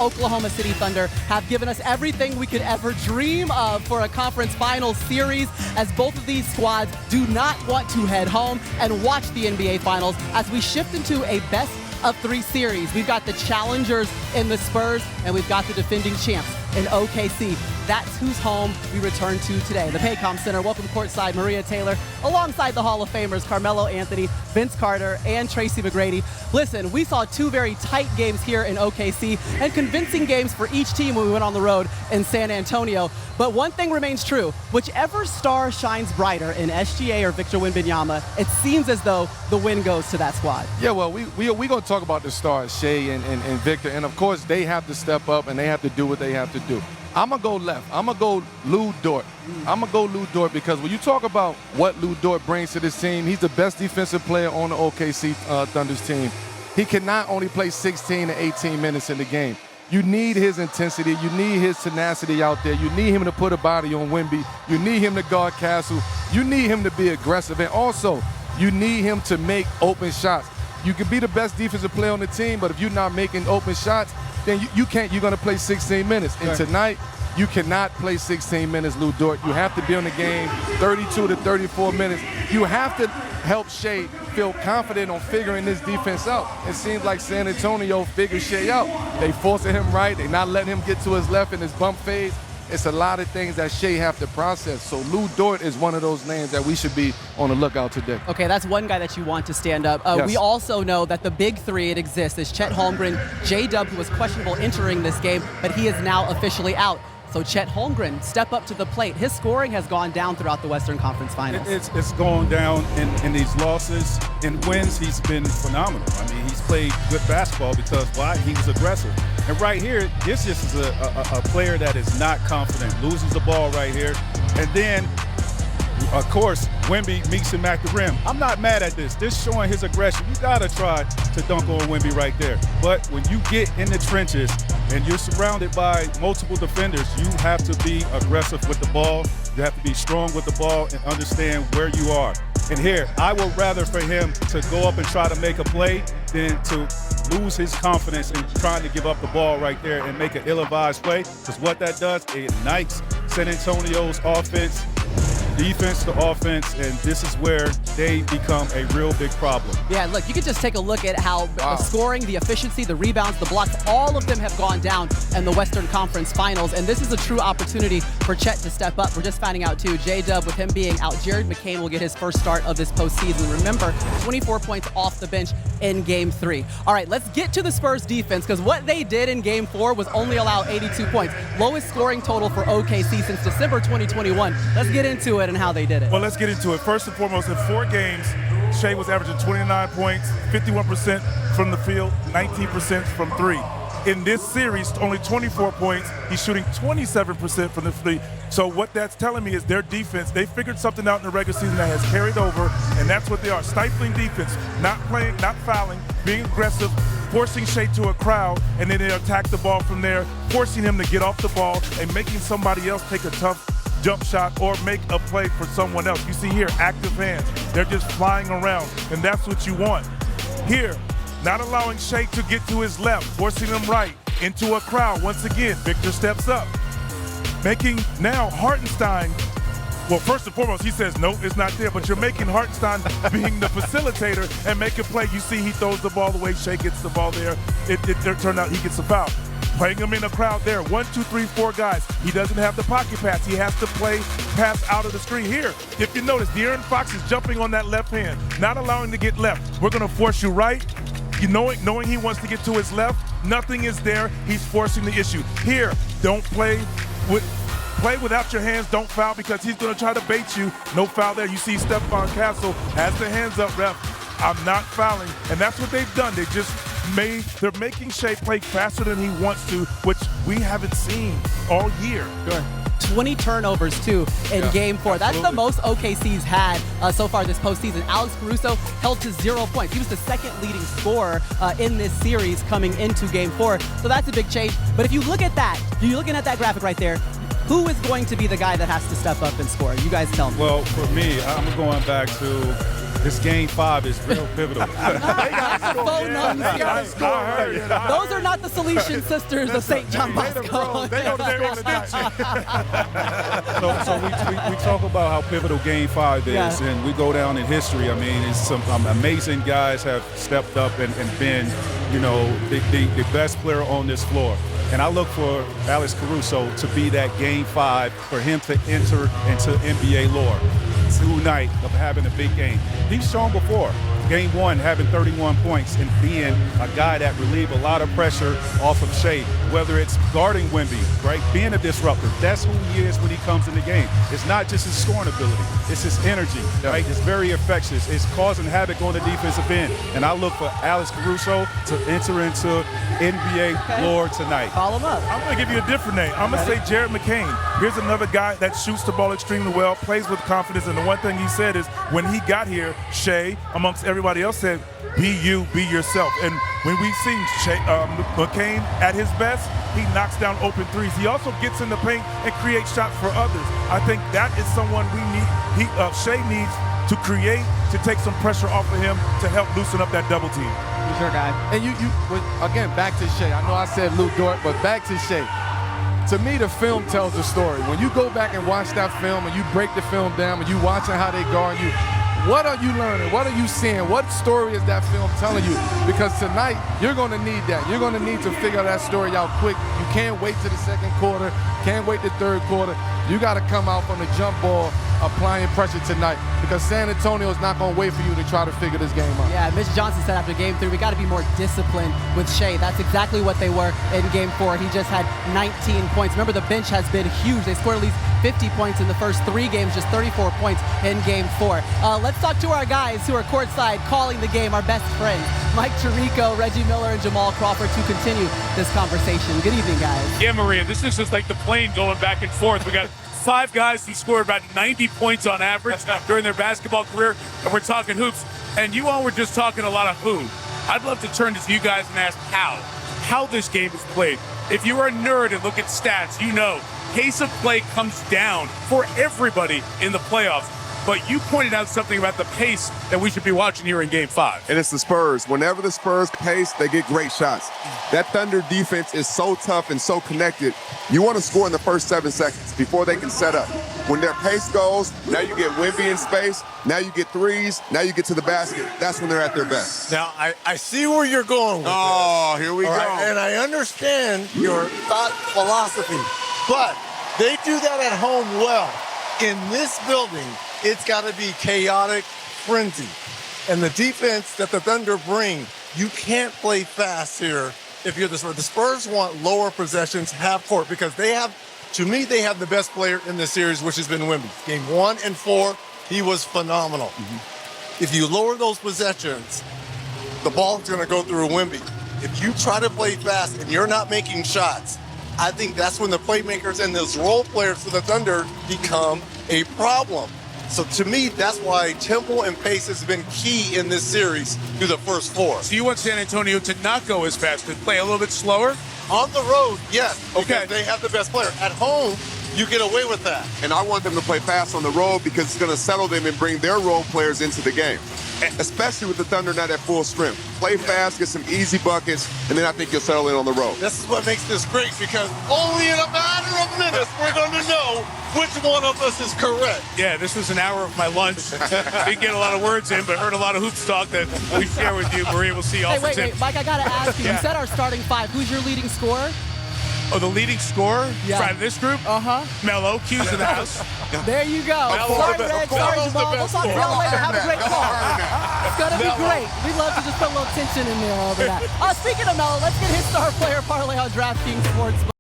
Oklahoma City Thunder have given us everything we could ever dream of for a conference finals series, as both of these squads do not want to head home and watch the NBA Finals as we shift into a best of 3 series. We've got the challengers in the Spurs, and we've got the defending champs in OKC. That's whose home we return to today. The Paycom Center. Welcome courtside Maria Taylor, alongside the Hall of Famers Carmelo Anthony, Vince Carter, and Tracy McGrady. Listen, we saw 2 very tight games here in OKC and convincing games for each team when we went on the road in San Antonio. But one thing remains true. Whichever star shines brighter in SGA or Victor Wembanyama, it seems as though the win goes to that squad. Yeah, well, we're going to talk about the stars, Shea and Victor. And, of course, they have to step up and they have to do what they have to do. I'm going to go left. I'm going to go Lou Dort. I'm going to go Lou Dort because when you talk about what Lou Dort brings to this team, he's the best defensive player on the OKC Thunder's team. He can not only play 16 to 18 minutes in the game. You need his intensity. You need his tenacity out there. You need him to put a body on Wemby. You need him to guard Castle. You need him to be aggressive. And also, you need him to make open shots. You can be the best defensive player on the team, but if you're not making open shots, then you can't. You're going to play 16 minutes. And tonight, you cannot play 16 minutes, Lou Dort. You have to be on the game 32 to 34 minutes. You have to help Shea feel confident on figuring this defense out. It seems like San Antonio figured Shea out. They forcing him right. They not letting him get to his left in his bump phase. It's a lot of things that Shea have to process. So Lou Dort is one of those names that we should be on the lookout today. Okay, that's one guy that you want to stand up. Yes. We also know that the big 3, it exists, is Chet Holmgren, J-Dub, who was questionable entering this game, but he is now officially out. So Chet Holmgren, step up to the plate. His scoring has gone down throughout the Western Conference Finals. It's gone down in these losses. In wins, he's been phenomenal. I mean, he's played good basketball because, why? He was aggressive. And right here, this just is a player that is not confident, loses the ball right here. And then, of course, Wemby meets him at the rim. I'm not mad at this. This showing his aggression. You got to try to dunk on Wemby right there. But when you get in the trenches and you're surrounded by multiple defenders, you have to be aggressive with the ball. You have to be strong with the ball and understand where you are. And here, I would rather for him to go up and try to make a play than to lose his confidence in trying to give up the ball right there and make an ill-advised play. Because what that does, it ignites San Antonio's offense, defense to offense, and this is where they become a real big problem. Yeah, look, you can just take a look at how the scoring, the efficiency, the rebounds, the blocks, all of them have gone down in the Western Conference Finals, and this is a true opportunity for Chet to step up. We're just finding out, too, J-Dub, with him being out, Jared McCain will get his first start of this postseason. Remember, 24 points off the bench in Game 3. All right, let's get to the Spurs defense, because what they did in Game 4 was only allow 82 points. Lowest scoring total for OKC since December 2021. Let's get into it and how they did it. Well, let's get into it. First and foremost, in 4 games, Shea was averaging 29 points, 51% from the field, 19% from 3. In this series, only 24 points. He's shooting 27% from the 3. So what that's telling me is their defense, they figured something out in the regular season that has carried over, and that's what they are. Stifling defense, not playing, not fouling, being aggressive, forcing Shea to a crowd, and then they attack the ball from there, forcing him to get off the ball and making somebody else take a tough jump shot or make a play for someone else. You see here, active hands. They're just flying around, and that's what you want. Here, not allowing Shea to get to his left, forcing him right into a crowd. Once again, Victor steps up. Making now Hartenstein, well, first and foremost, he says, no, it's not there, but you're making Hartenstein being the facilitator and make a play. You see he throws the ball away, Shea gets the ball there. It turned out he gets a foul. Playing him in a crowd there. 1, 2, 3, 4 guys. He doesn't have the pocket pass. He has to play pass out of the screen. Here, if you notice, De'Aaron Fox is jumping on that left hand, not allowing him to get left. We're going to force you right. You knowing he wants to get to his left, nothing is there. He's forcing the issue. Here, don't play without your hands. Don't foul because he's going to try to bait you. No foul there. You see Stephon Castle has the hands up, ref. I'm not fouling, and that's what they've done. They're making Shea play faster than he wants to, which we haven't seen all year. Sure. 20 turnovers, too, in Game 4. That's the most OKC's had so far this postseason. Alex Caruso held to 0 points. He was the second leading scorer in this series coming into Game 4. So that's a big change. But if you look at that, you're looking at that graphic right there, who is going to be the guy that has to step up and score? You guys tell me. Well, for me, I'm going back to this game 5 is real pivotal. Phone numbers here. I heard. Those are not the Salesian sisters of St. John Bosco. They go to their extension. So we talk about how pivotal Game 5 is, Yeah. and we go down in history. I mean, it's some amazing guys have stepped up and been, the best player on this floor. And I look for Alex Caruso to be that Game 5 for him to enter into NBA lore tonight of having a big game. He's shown before. Game 1 having 31 points and being a guy that relieved a lot of pressure off of Shea, whether it's guarding Wemby, right? Being a disruptor. That's who he is when he comes in the game. It's not just his scoring ability. It's his energy, right? It's very infectious. It's causing havoc on the defensive end. And I look for Alex Caruso to enter into NBA lore tonight. Call him up. I'm going to give you a different name. I'm going to say Jared McCain. Here's another guy that shoots the ball extremely well, plays with confidence, and the one thing he said is when he got here, Shea, amongst everybody else, said, be you, be yourself. And when we see McCain at his best, he knocks down open threes. He also gets in the paint and creates shots for others. I think that is someone we need. Shea needs to create, to take some pressure off of him to help loosen up that double team. Who's your guy? And again, back to Shea. I know I said Lou Dort, but back to Shea. To me, the film tells the story. When you go back and watch that film and you break the film down and you watching how they guard you, what are you learning? What are you seeing? What story is that film telling you? Because tonight, you're going to need that. You're going to need to figure that story out quick. You can't wait to the second quarter. Can't wait the third quarter. You got to come out from the jump ball applying pressure tonight because San Antonio is not going to wait for you to try to figure this game out. Yeah, Mitch Johnson said after Game 3, we got to be more disciplined with Shea. That's exactly what they were in Game 4. He just had 19 points. Remember, the bench has been huge. They scored at least 50 points in the first 3 games, just 34 points in Game 4. Let's talk to our guys who are courtside calling the game, our best friends, Mike Tirico, Reggie Miller, and Jamal Crawford, to continue this conversation. Good evening, guys. Yeah, Maria, this is just like the plane going back and forth. We got 5 guys who scored about 90 points on average during their basketball career, and we're talking hoops. And you all were just talking a lot of who. I'd love to turn to you guys and ask how this game is played. If you are a nerd and look at stats, you know pace of play comes down for everybody in the playoffs. But you pointed out something about the pace that we should be watching here in Game 5. And it's the Spurs. Whenever the Spurs pace, they get great shots. That Thunder defense is so tough and so connected. You want to score in the first 7 seconds before they can set up. When their pace goes, now you get Wemby in space, now you get threes, now you get to the basket. That's when they're at their best. Now, I see where you're going with this. Here we go. Right, and I understand your thought philosophy, but they do that at home well. In this building, it's got to be chaotic frenzy. And the defense that the Thunder bring, you can't play fast here if you're the Spurs. The Spurs want lower possessions, half court, because they have the best player in this series, which has been Wemby. Game 1 and 4, he was phenomenal. If you lower those possessions, the ball's going to go through Wemby. If you try to play fast and you're not making shots, I think that's when the playmakers and those role players for the Thunder become a problem. So to me, that's why tempo and pace has been key in this series through the first 4. So you want San Antonio to not go as fast, to play a little bit slower? On the road, yes, because Okay. they have the best player. At home, you get away with that. And I want them to play fast on the road because it's going to settle them and bring their role players into the game. Especially with the Thunder not at full strength. Play fast, get some easy buckets, and then I think you'll settle in on the road. This is what makes this great, because only in a matter of minutes we're going to know which one of us is correct. Yeah, this was an hour of my lunch. Didn't get a lot of words in, but heard a lot of hoops talk that we share with you. Maria, we'll see you all Hey, for wait, Mike, I got to ask you. Yeah. You said our starting 5. Who's your leading scorer? Oh, the leading scorer Yeah. out of this group? Uh-huh. Mello, Q's in the house. There you go. Sorry, Reg. Sorry, Jamal. We'll talk to y'all later. Have a great call. It's going to be great. We'd love to just put a little tension in there over that. Speaking of Mello, let's get his star player parlay on DraftKings Sports.